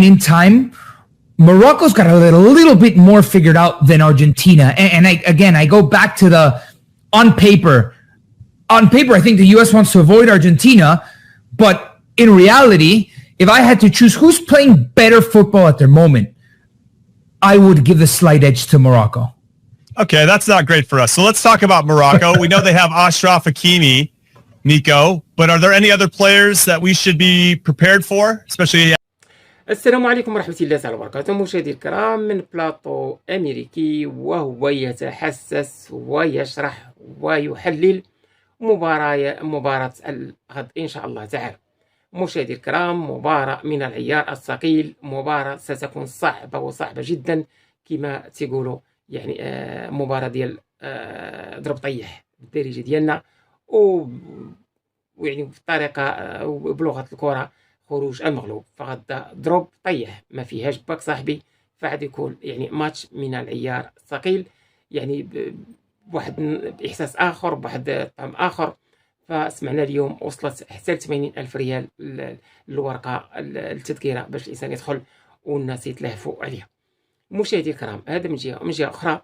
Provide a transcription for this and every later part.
point in time, Morocco's got a little bit more figured out than Argentina. And I go back to the on paper. On paper, I think the U.S. wants to avoid Argentina, but in reality, if I had to choose who's playing better football at their moment, I would give the slight edge to Morocco. Okay, that's not great for us. So let's talk about Morocco. We know they have Achraf Hakimi, Nico, but are there any other players that we should be prepared for, especially... السلام عليكم ورحمة الله تعالى وبركاته. مشاهدي الكرام من بلاطو أمريكي، وهو يتحسس ويشرح ويحلل مباراة الغد إن شاء الله تعالى. مشاهدي الكرام، مباراة من العيار الثقيل، مباراة ستكون صعبة جدا كما تقولوا، يعني مباراة ديال ضرب طيح بالدارجة ديالنا، ويعني بطريقة بلغة الكرة خروج المغلوب، فغدا ضرب طيح ما فيهاش باك صاحبي، فغاد يكون يعني ماتش من العيار الثقيل، يعني بواحد احساس اخر، بواحد طعم اخر. فسمعنا اليوم وصلت حتى ل 80,000 ريال الورقه التذكره باش الانسان يدخل والناس يتلهفوا عليها. مشاهدي الكرام، هذا من جهه اخرى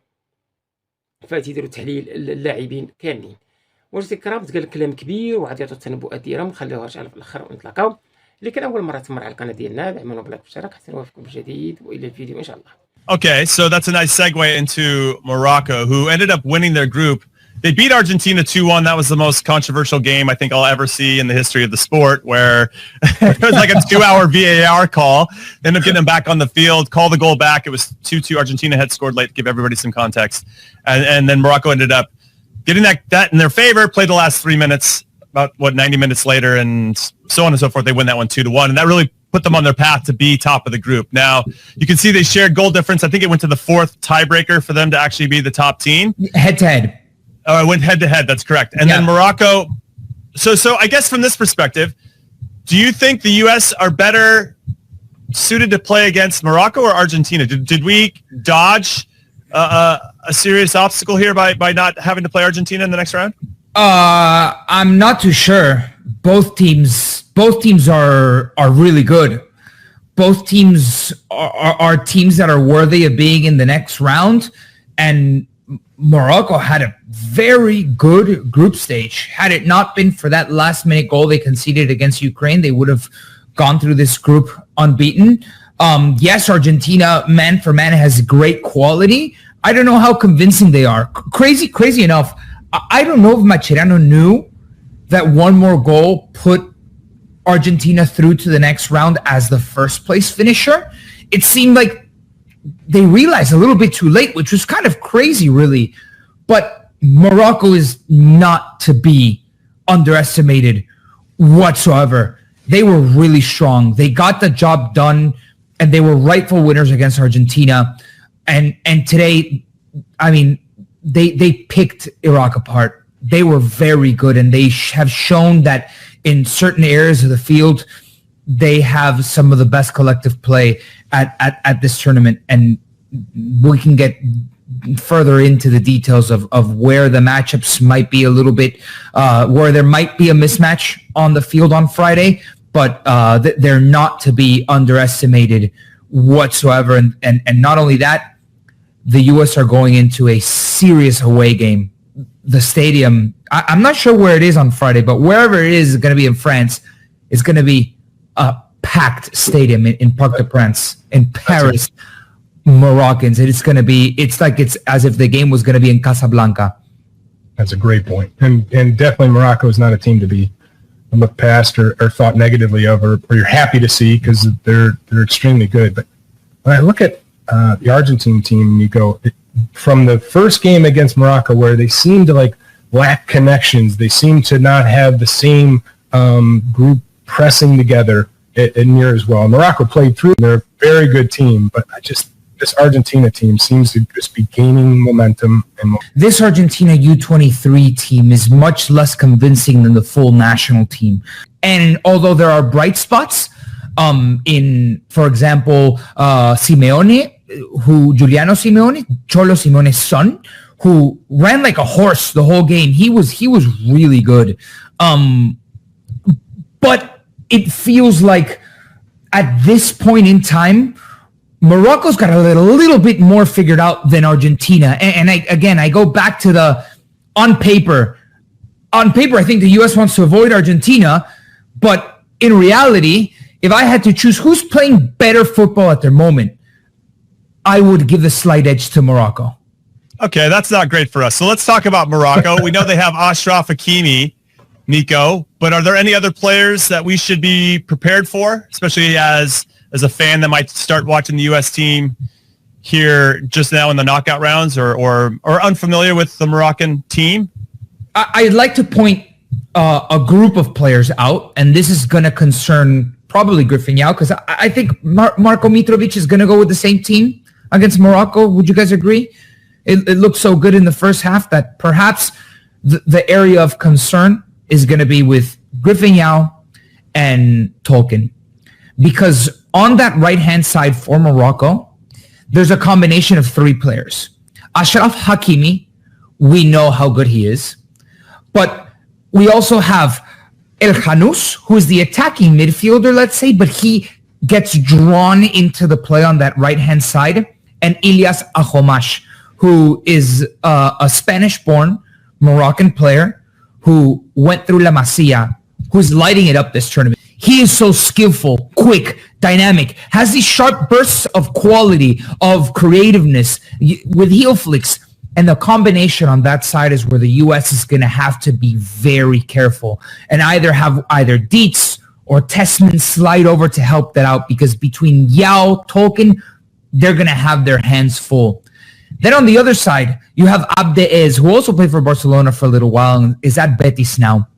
فتيديروا تحليل اللاعبين كاملين. مشاهدي الكرام، تقال كلام كبير وعاد يعطوا التنبؤات ديالهم، نخليوها على في الاخر ونتلاقاو. لكن اول مره تمر على القناه ديالنا، دعمونا بلايك واشتراك حتى نوافقكم بالجديد، والى الفيديو ان شاء الله. Okay, so that's a nice segue into Morocco, who ended up winning their group. They beat Argentina 2-1. That was the most controversial game I think I'll ever see in the history of the sport, where it was like a 2-hour VAR call. Ended up getting them back on the field, call the goal back. It was 2-2. Argentina had scored late to give everybody some context. And then Morocco ended up getting that in their favor, played the last 3 minutes, about 90 minutes later, and so on and so forth. They win that one 2-1. And that really put them on their path to be top of the group. Now, you can see they shared goal difference. I think it went to the 4th tiebreaker for them to actually be the top team. Head-to-head. Oh, it went head-to-head. That's correct. And then Morocco. So I guess from this perspective, do you think the U.S. are better suited to play against Morocco or Argentina? Did we dodge a serious obstacle here by not having to play Argentina in the next round? I'm not too sure. Both teams are really good. Both teams are teams that are worthy of being in the next round, and Morocco had a very good group stage. Had it not been for that last-minute goal they conceded against Ukraine, they would have gone through this group unbeaten. Yes, Argentina, man for man, has great quality. I don't know how convincing they are. Crazy enough, I don't know if Mascherano knew that one more goal put Argentina through to the next round as the first place finisher. It seemed like they realized a little bit too late, which was kind of crazy, really. But Morocco is not to be underestimated whatsoever. They were really strong. They got the job done, and they were rightful winners against Argentina. And today, I mean, they picked Iraq apart. They were very good, and they have shown that in certain areas of the field, they have some of the best collective play at this tournament. And we can get further into the details of where the matchups might be a little bit, where there might be a mismatch on the field on Friday, but they're not to be underestimated whatsoever. And not only that, the U.S. are going into a serious away game. The stadium, I'm not sure where it is on Friday, but wherever it is going to be in France, it's going to be a packed stadium in Parc des Princes in Paris. Moroccans, it's going to be, it's like it's as if the game was going to be in Casablanca. That's a great point. And definitely Morocco is not a team to be looked past or thought negatively of, or you're happy to see, because they're extremely good. But when I look at the Argentine team, Nico, from the first game against Morocco, where they seem to lack connections, they seem to not have the same group pressing together near as well. Morocco played through. They're a very good team, but this Argentina team seems to just be gaining momentum. This Argentina U23 team is much less convincing than the full national team. And although there are bright spots, in, for example, Giuliano Simeone, Cholo Simeone's son, who ran like a horse the whole game. He was really good. But it feels like at this point in time, Morocco's got a little bit more figured out than Argentina. And I go back to the on paper, I think the U.S. wants to avoid Argentina, but in reality, if I had to choose who's playing better football at their moment, I would give the slight edge to Morocco. Okay, that's not great for us. So let's talk about Morocco. We know they have Achraf Hakimi, Nico, but are there any other players that we should be prepared for, especially as a fan that might start watching the U.S. team here just now in the knockout rounds or unfamiliar with the Moroccan team? I'd like to point a group of players out, and this is going to concern probably Griffin Yao, because I think Marko Mitrovic is going to go with the same team against Morocco. Would you guys agree? It looked so good in the first half that perhaps the area of concern is going to be with Griffin Yao and Tolkien. Because on that right-hand side for Morocco, there's a combination of three players. Achraf Hakimi, we know how good he is. But we also have El Khanous, who is the attacking midfielder, let's say, but he gets drawn into the play on that right-hand side. And Ilyas Akhoumash, who is a Spanish-born Moroccan player who went through La Masia, who's lighting it up this tournament. He is so skillful, quick, dynamic, has these sharp bursts of quality, of creativeness with heel flicks. And the combination on that side is where the U.S. is going to have to be very careful and either Dietz or Tessman slide over to help that out, because between Yao, Tolkien, they're going to have their hands full. Then on the other side, you have Abdeez, who also played for Barcelona for a little while and is at Betis now.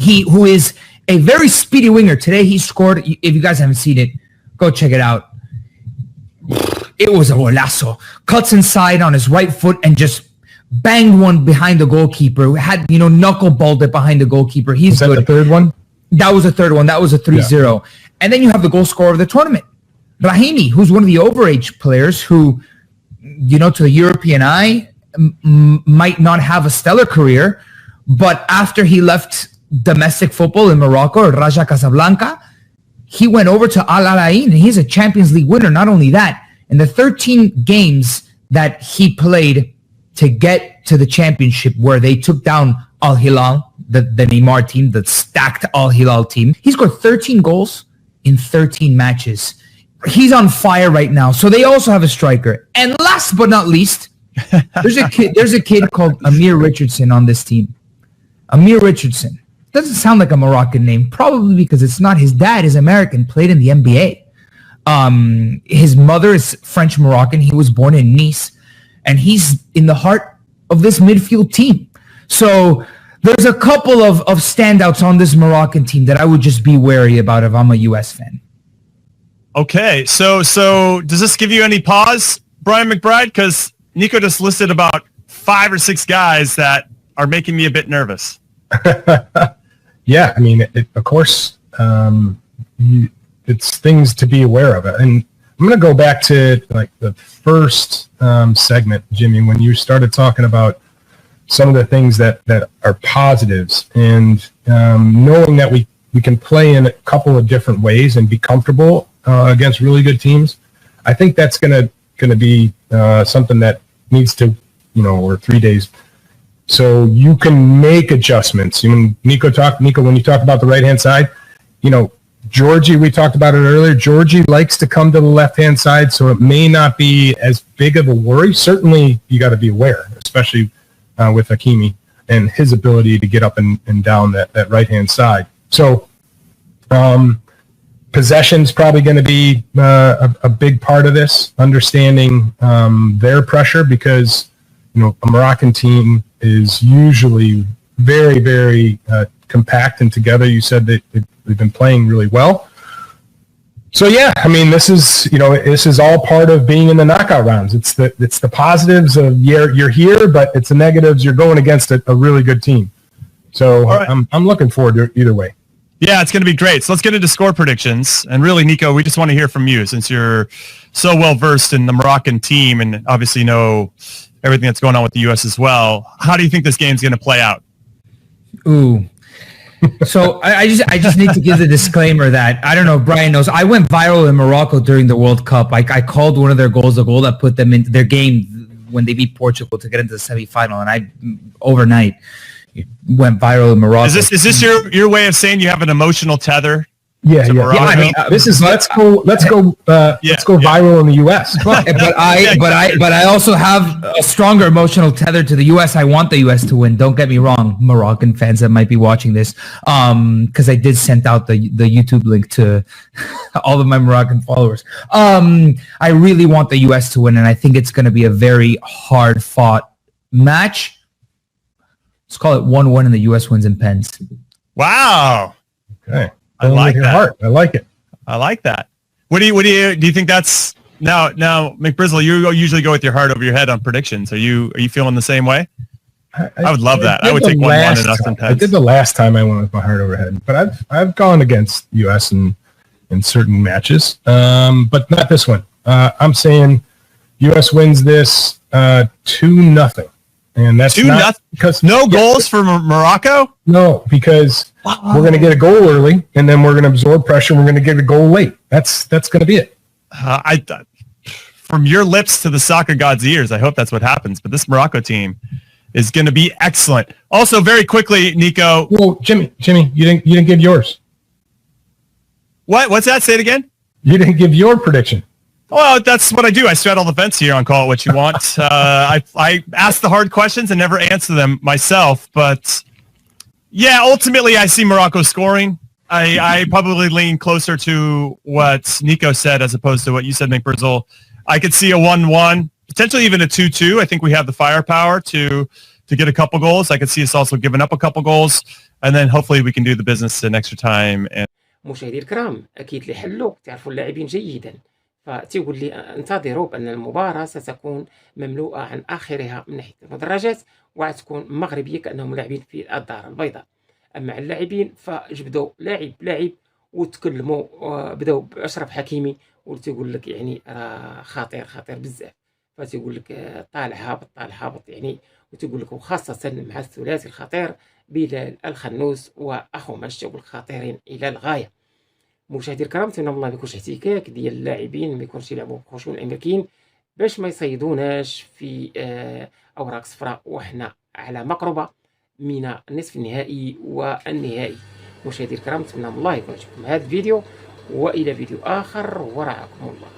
Who is a very speedy winger. Today he scored. If you guys haven't seen it, go check it out. It was a golazo. Cuts inside on his right foot and just banged one behind the goalkeeper. Had, knuckle-balled it behind the goalkeeper. He's good. Was that the third one? That was the third one. That was a 3-0. Yeah. And then you have the goal scorer of the tournament, Brahimi, who's one of the overage players who, to the European eye, might not have a stellar career. But after he left domestic football in Morocco or Raja Casablanca, he went over to Al Alain, and he's a Champions League winner. Not only that, in the 13 games that he played to get to the championship where they took down Al Hilal, the Neymar team, the stacked Al Hilal team, he scored 13 goals in 13 matches. He's on fire right now. So they also have a striker. And last but not least, there's a kid called Amir Richardson on this team. Amir Richardson. Doesn't sound like a Moroccan name, probably because it's not. His dad is American, played in the NBA. His mother is French-Moroccan. He was born in Nice, and he's in the heart of this midfield team. So there's a couple of standouts on this Moroccan team that I would just be wary about if I'm a U.S. fan. Okay, so does this give you any pause, Brian McBride? Because Nico just listed about 5 or 6 guys that are making me a bit nervous. Yeah, I mean, of course, it's things to be aware of. And I'm going to go back to like the first segment, Jimmy, when you started talking about some of the things that are positives, and knowing that we can play in a couple of different ways and be comfortable against really good teams. I think that's going to be something that needs to, or 3 days. So you can make adjustments. Nico, when you talk about the right-hand side, Georgie, we talked about it earlier. Georgie likes to come to the left-hand side, so it may not be as big of a worry. Certainly, you got to be aware, especially with Hakimi and his ability to get up and down that right-hand side. So possession's probably going to be a big part of this, understanding their pressure, because a Moroccan team is usually very, very compact and together. You said that they've been playing really well. So yeah, I mean, this is all part of being in the knockout rounds. It's the positives of you're here, but it's the negatives. You're going against a really good team. So right. I'm looking forward to it either way. Yeah, it's going to be great. So let's get into score predictions. And really, Nico, we just want to hear from you, since you're so well versed in the Moroccan team and obviously know everything that's going on with the U.S. as well. How do you think this game's going to play out? Ooh, So I just need to give the disclaimer that I don't know if Brian knows. I went viral in Morocco during the World Cup. I called one of their goals, the goal that put them into their game when they beat Portugal to get into the semifinal, and I overnight went viral in Morocco. Is this your way of saying you have an emotional tether? Yeah. I mean, this is let's go viral in the U.S. but I also have a stronger emotional tether to the U.S. I want the U.S. to win. Don't get me wrong, Moroccan fans that might be watching this, because I did send out the YouTube link to all of my Moroccan followers. I really want the U.S. to win, and I think it's going to be a very hard fought match. Let's call it 1-1, and the U.S. wins in pens. Wow. Okay. I like that. Heart. I like it. I like that. Do you think that's now McBrizzle, you usually go with your heart over your head on predictions. Are you feeling the same way? I would love that. I would take 1-1 in Austin Pens. I did the last time I went with my heart over head, but I've gone against US in certain matches. But not this one. I'm saying US wins this 2-0. And that's 2-0 because goals for Morocco? No, because we're going to get a goal early, and then we're going to absorb pressure. And we're going to get a goal late. That's going to be it. From your lips to the soccer god's ears, I hope that's what happens. But this Morocco team is going to be excellent. Also, very quickly, Nico. Well, Jimmy, you didn't give yours. What's that? Say it again. You didn't give your prediction. Well, that's what I do. I straddle the fence here on Call It What You Want. I ask the hard questions and never answer them myself. But, yeah, ultimately I see Morocco scoring. I probably lean closer to what Nico said as opposed to what you said, McBrizzle. I could see a 1-1, potentially even a 2-2. I think we have the firepower to get a couple goals. I could see us also giving up a couple goals. And then hopefully we can do the business in extra time. مشاهدي الكرام، أكيد اللي حلوا تعرفوا اللاعبين جيدا، فتقول لي انتظروا بأن المباراة ستكون مملوءة عن آخرها من ناحية المدرجات، وتكون مغربية كأنهم لاعبين في الدار البيضاء. أما اللاعبين فجبدوا لاعب وتكلموا، بداو بأشرف حكيمي وتقول لك يعني خطير بزاف، فتقول لك طالع هابط يعني، وتقول لك وخاصة مع الثلاثي الخطير بلال الخنوس واخوماش، تقول خطيرين إلى الغاية. مشاهدي الكرام، نتمنى والله ما يكونش احتكاك ديال اللاعبين، ما يكونش يلعبوا بخشون الامريكيين باش ما يصيدوناش في اوراق صفراء، وحنا على مقربه من النصف النهائي والنهائي. مشاهدي الكرام، نتمنى والله يكون عجبكم هذا الفيديو، والى فيديو اخر، ورعاكم الله.